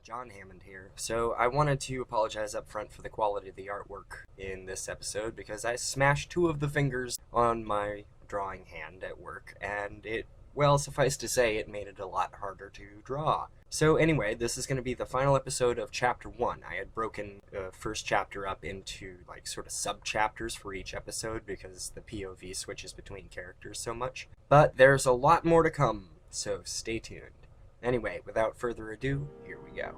John Hammond here. So I wanted to apologize up front for the quality of the artwork in this episode because I smashed two of the fingers on my drawing hand at work, and well, suffice to say, it made it a lot harder to draw. So anyway, this is going to be the final episode of Chapter 1. I had broken the first chapter up into sort of sub-chapters for each episode because the POV switches between characters so much. But there's a lot more to come, so stay tuned. Anyway, without further ado, here we go.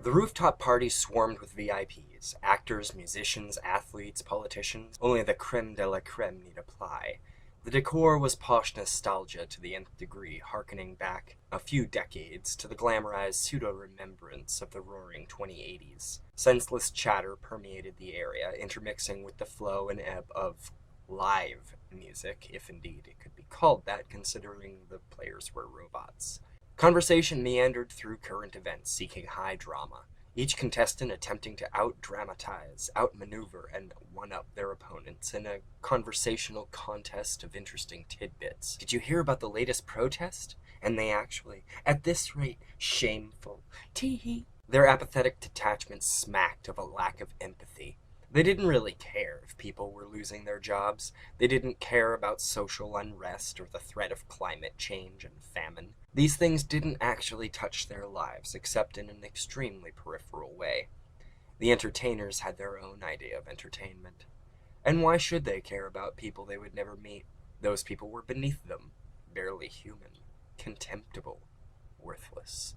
The rooftop party swarmed with VIPs, actors, musicians, athletes, politicians. Only the creme de la creme need apply. The decor was posh nostalgia to the nth degree, harkening back a few decades to the glamorized pseudo-remembrance of the roaring 2080s. Senseless chatter permeated the area, intermixing with the flow and ebb of live music, if indeed it could be called that, considering the players were robots. Conversation meandered through current events, seeking high drama, each contestant attempting to out-dramatize, outmaneuver, and one-up their opponents in a conversational contest of interesting tidbits. Did you hear about the latest protest? And they actually, at this rate, shameful. Tee-hee. Their apathetic detachment smacked of a lack of empathy. They didn't really care if people were losing their jobs. They didn't care about social unrest or the threat of climate change and famine. These things didn't actually touch their lives, except in an extremely peripheral way. The entertainers had their own idea of entertainment. And why should they care about people they would never meet? Those people were beneath them, barely human, contemptible, worthless.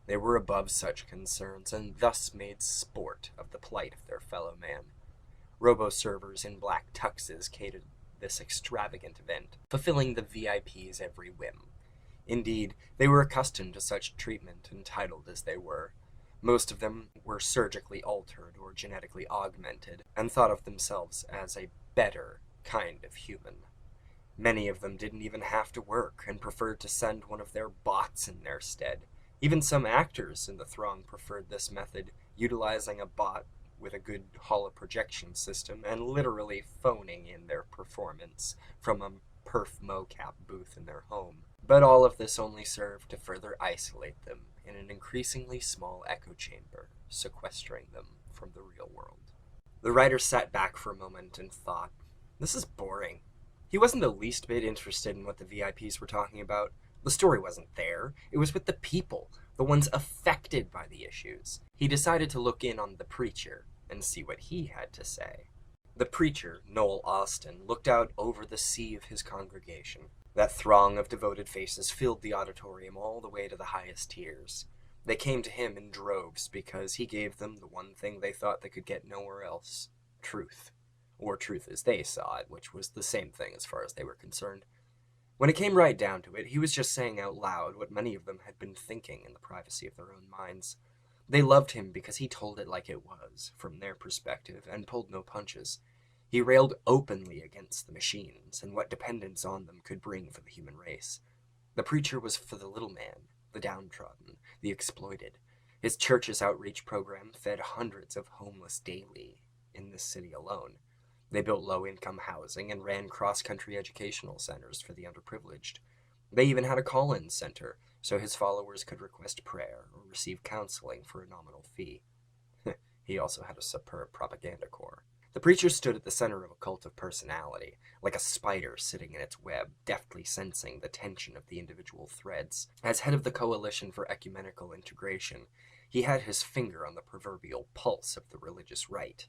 They were above such concerns, and thus made sport of the plight of their fellow man. Robo-servers in black tuxes catered this extravagant event, fulfilling the VIP's every whim. Indeed, they were accustomed to such treatment, entitled as they were. Most of them were surgically altered or genetically augmented, and thought of themselves as a better kind of human. Many of them didn't even have to work, and preferred to send one of their bots in their stead. Even some actors in the throng preferred this method, utilizing a bot with a good holoprojection system and literally phoning in their performance from a perf mocap booth in their home. But all of this only served to further isolate them in an increasingly small echo chamber, sequestering them from the real world. The writer sat back for a moment and thought, this is boring. He wasn't the least bit interested in what the VIPs were talking about. The story wasn't there. It was with the people, the ones affected by the issues. He decided to look in on the preacher and see what he had to say. The preacher, Noel Austen, looked out over the sea of his congregation. That throng of devoted faces filled the auditorium all the way to the highest tiers. They came to him in droves because he gave them the one thing they thought they could get nowhere else: truth. Or truth as they saw it, which was the same thing as far as they were concerned. When it came right down to it, he was just saying out loud what many of them had been thinking in the privacy of their own minds. They loved him because he told it like it was, from their perspective, and pulled no punches. He railed openly against the machines and what dependence on them could bring for the human race. The preacher was for the little man, the downtrodden, the exploited. His church's outreach program fed hundreds of homeless daily in this city alone. They built low-income housing and ran cross-country educational centers for the underprivileged. They even had a call-in center, so his followers could request prayer or receive counseling for a nominal fee. He also had a superb propaganda corps. The preacher stood at the center of a cult of personality, like a spider sitting in its web, deftly sensing the tension of the individual threads. As head of the Coalition for Ecumenical Integration, he had his finger on the proverbial pulse of the religious right.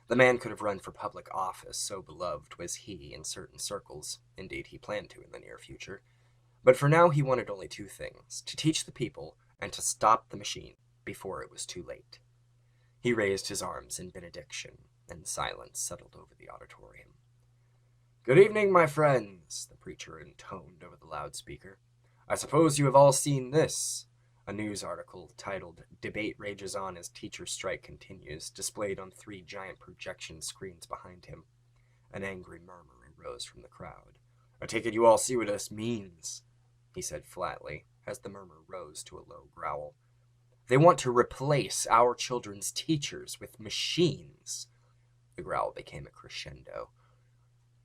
The man could have run for public office, so beloved was he in certain circles. Indeed, he planned to in the near future. But for now, he wanted only two things: to teach the people and to stop the machine before it was too late. He raised his arms in benediction, and silence settled over the auditorium. "Good evening, my friends," the preacher intoned over the loudspeaker. "I suppose you have all seen this." A news article titled "Debate Rages On as Teacher Strike Continues," displayed on 3 giant projection screens behind him. An angry murmur arose from the crowd. "I take it you all see what this means," he said flatly, as the murmur rose to a low growl. They want to replace our children's teachers with machines. The growl became a crescendo.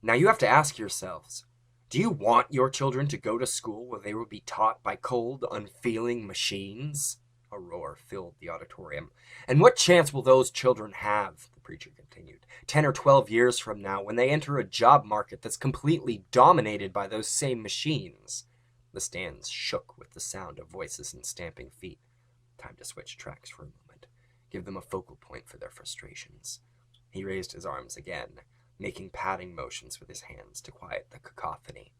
Now you have to ask yourselves, do you want your children to go to school where they will be taught by cold, unfeeling machines? A roar filled the auditorium. And what chance will those children have, the preacher continued, 10 or 12 years from now when they enter a job market that's completely dominated by those same machines? The stands shook with the sound of voices and stamping feet. Time to switch tracks for a moment. Give them a focal point for their frustrations. He raised his arms again, making patting motions with his hands to quiet the cacophony.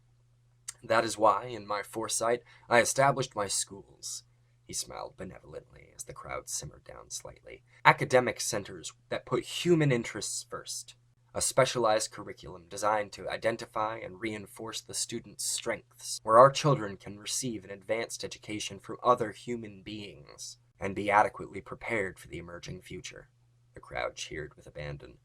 That is why, in my foresight, I established my schools. He smiled benevolently as the crowd simmered down slightly. Academic centers that put human interests first. A specialized curriculum designed to identify and reinforce the student's strengths, where our children can receive an advanced education from other human beings and be adequately prepared for the emerging future. The crowd cheered with abandon.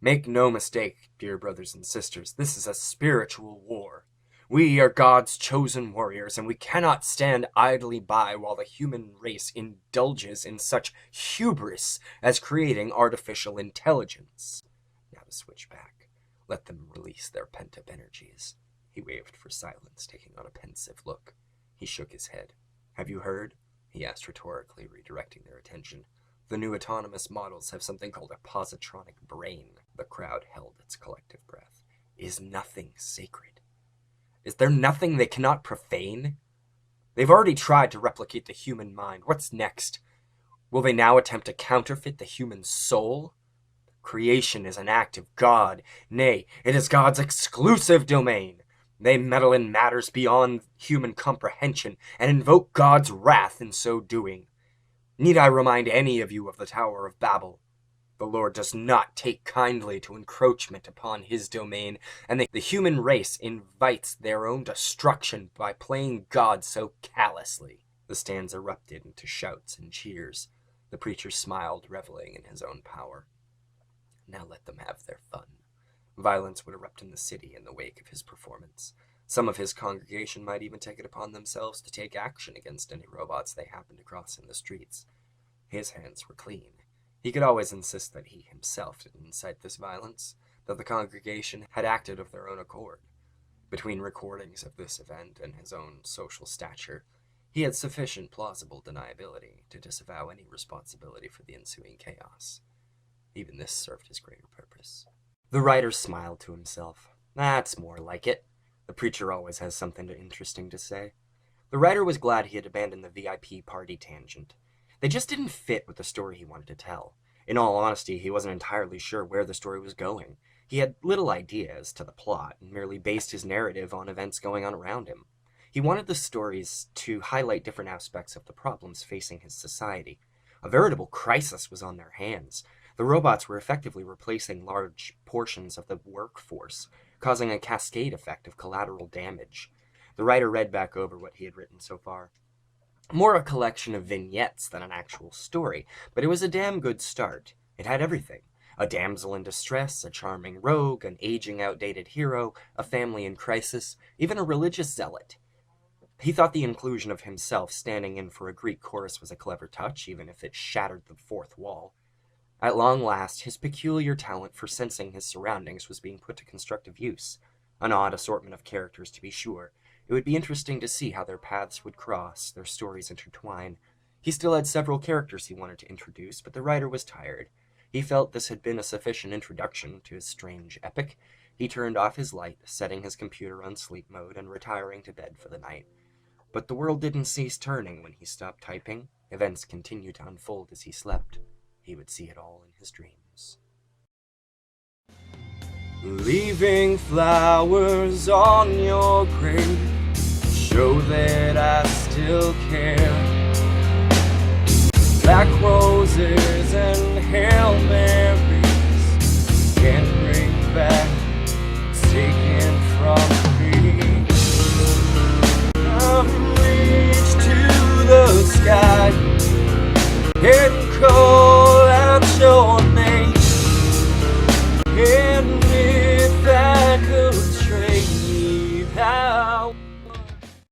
Make no mistake, dear brothers and sisters, this is a spiritual war. We are God's chosen warriors, and we cannot stand idly by while the human race indulges in such hubris as creating artificial intelligence. Now to switch back. Let them release their pent-up energies. He waved for silence, taking on a pensive look. He shook his head. Have you heard? He asked rhetorically, redirecting their attention. The new autonomous models have something called a positronic brain. The crowd held its collective breath. Is nothing sacred? Is there nothing they cannot profane? They've already tried to replicate the human mind. What's next? Will they now attempt to counterfeit the human soul? Creation is an act of God. Nay, it is God's exclusive domain. They meddle in matters beyond human comprehension and invoke God's wrath in so doing. Need I remind any of you of the Tower of Babel? The Lord does not take kindly to encroachment upon his domain, and the human race invites their own destruction by playing God so callously. The stands erupted into shouts and cheers. The preacher smiled, reveling in his own power. Now let them have their fun. Violence would erupt in the city in the wake of his performance. Some of his congregation might even take it upon themselves to take action against any robots they happened to cross in the streets. His hands were clean. He could always insist that he himself didn't incite this violence, that the congregation had acted of their own accord. Between recordings of this event and his own social stature, he had sufficient plausible deniability to disavow any responsibility for the ensuing chaos. Even this served his greater purpose. The writer smiled to himself. That's more like it. The preacher always has something interesting to say. The writer was glad he had abandoned the VIP party tangent. They just didn't fit with the story he wanted to tell. In all honesty, he wasn't entirely sure where the story was going. He had little idea as to the plot, and merely based his narrative on events going on around him. He wanted the stories to highlight different aspects of the problems facing his society. A veritable crisis was on their hands. The robots were effectively replacing large portions of the workforce, causing a cascade effect of collateral damage. The writer read back over what he had written so far. More a collection of vignettes than an actual story, but it was a damn good start. It had everything. A damsel in distress, a charming rogue, an aging, outdated hero, a family in crisis, even a religious zealot. He thought the inclusion of himself standing in for a Greek chorus was a clever touch, even if it shattered the fourth wall. At long last, his peculiar talent for sensing his surroundings was being put to constructive use. An odd assortment of characters, to be sure. It would be interesting to see how their paths would cross, their stories intertwine. He still had several characters he wanted to introduce, but the writer was tired. He felt this had been a sufficient introduction to his strange epic. He turned off his light, setting his computer on sleep mode and retiring to bed for the night. But the world didn't cease turning when he stopped typing. Events continued to unfold as he slept. He would see it all in his dreams. Leaving flowers on your grave show that I still care. Black roses